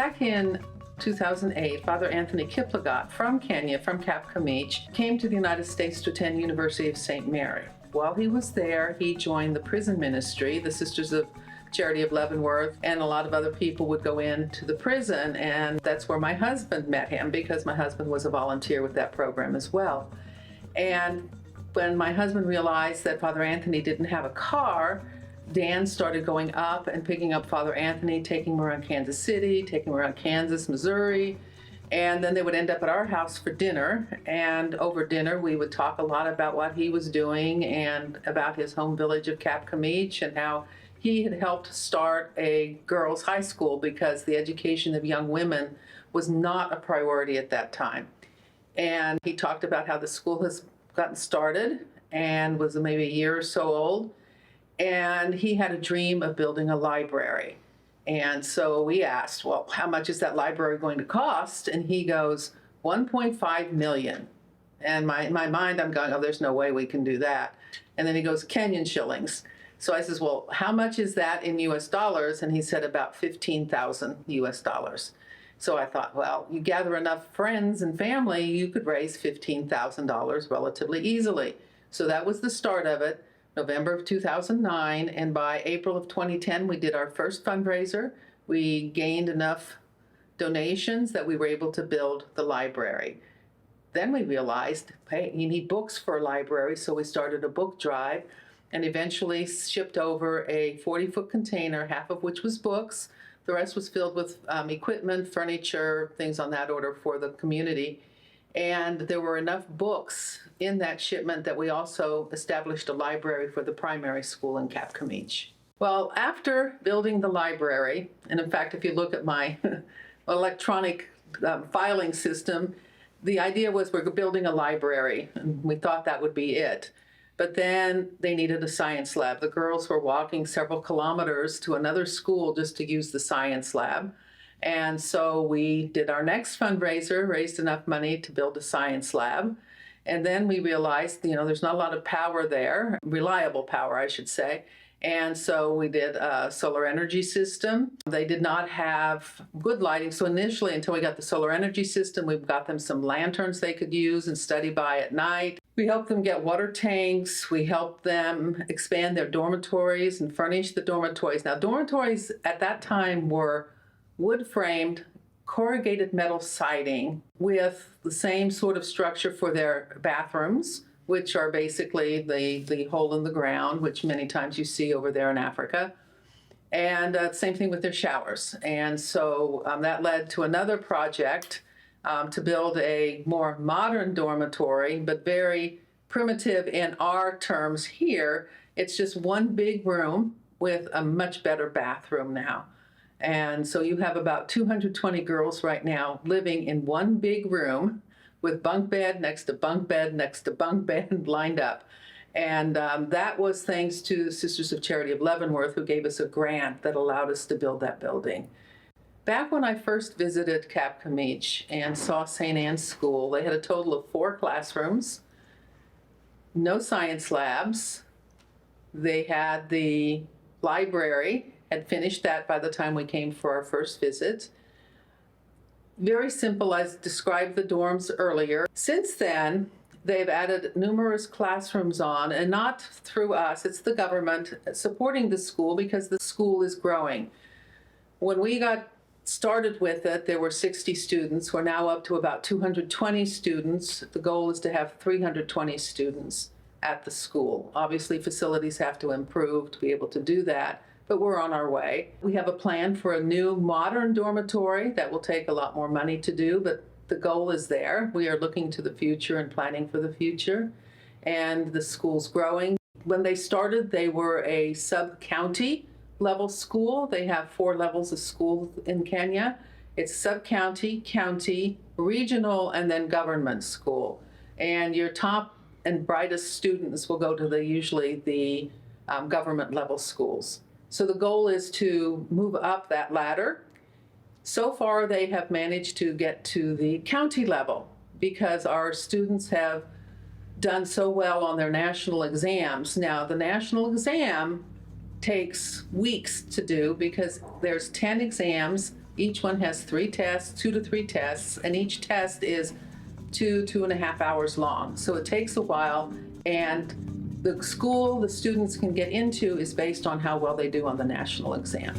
Back in 2008, Father Anthony Kiplagat from Kenya, from Kapkemich, came to the United States to attend University of St. Mary. While he was there, he joined the prison ministry. The Sisters of Charity of Leavenworth and a lot of other people would go into the prison, and that's where my husband met him, because my husband was a volunteer with that program as well. And when my husband realized that Father Anthony didn't have a car, Dan started going up and picking up Father Anthony, taking him around Kansas City, taking him around Kansas, Missouri, and then they would end up at our house for dinner. And over dinner, we would talk a lot about what he was doing and about his home village of Kapkemich and how he had helped start a girls' high school because the education of young women was not a priority at that time. And he talked about how the school has gotten started and was maybe a year or so old. And he had a dream of building a library. And so we asked, well, how much is that library going to cost? And he goes, 1.5 million. And in my mind, I'm going, oh, there's no way we can do that. And then he goes, Kenyan shillings. So I says, well, how much is that in US dollars? And he said about 15,000 US dollars. So I thought, well, you gather enough friends and family, you could raise $15,000 relatively easily. So that was the start of it. November of 2009, and by April of 2010, we did our first fundraiser. We gained enough donations that we were able to build the library. Then we realized, hey, you need books for a library, so we started a book drive and eventually shipped over a 40-foot container, half of which was books. The rest was filled with equipment, furniture, things on that order for the community. And there were enough books in that shipment that we also established a library for the primary school in Kapkemich. Well, after building the library, and in fact, if you look at my electronic filing system, the idea was we're building a library, and we thought that would be it. But then they needed a science lab. The girls were walking several kilometers to another school just to use the science lab. And so we did our next fundraiser, raised enough money to build a science lab. And then we realized, there's not a lot of power there, reliable power, I should say. And so we did a solar energy system. They did not have good lighting. So initially, until we got the solar energy system, we got them some lanterns they could use and study by at night. We helped them get water tanks. We helped them expand their dormitories and furnish the dormitories. Now, dormitories at that time were wood-framed, corrugated metal siding with the same sort of structure for their bathrooms, which are basically the hole in the ground, which many times you see over there in Africa. And same thing with their showers. And so that led to another project to build a more modern dormitory, but very primitive in our terms here. It's just one big room with a much better bathroom now. And so you have about 220 girls right now living in one big room with bunk bed next to bunk bed next to bunk bed lined up. And that was thanks to the Sisters of Charity of Leavenworth, who gave us a grant that allowed us to build that building. Back when I first visited Kapkemich and saw St. Anne's School, they had a total of 4 classrooms, no science labs. They had the library, had finished that by the time we came for our first visit. Very simple, as described the dorms earlier. Since then, they've added numerous classrooms on, and not through us, it's the government supporting the school because the school is growing. When we got started with it, there were 60 students. We're now up to about 220 students. The goal is to have 320 students at the school. Obviously, facilities have to improve to be able to do that, but we're on our way. We have a plan for a new modern dormitory that will take a lot more money to do, but the goal is there. We are looking to the future and planning for the future, and the school's growing. When they started, they were a sub-county level school. They have 4 levels of school in Kenya. It's sub-county, county, regional, and then government school. And your top and brightest students will go to usually the government level schools. So the goal is to move up that ladder. So far, they have managed to get to the county level because our students have done so well on their national exams. Now, the national exam takes weeks to do because there's 10 exams. Each one has 3 tests, 2 to 3 tests, and each test is 2.5 hours long. So it takes a while, and the school the students can get into is based on how well they do on the national exam.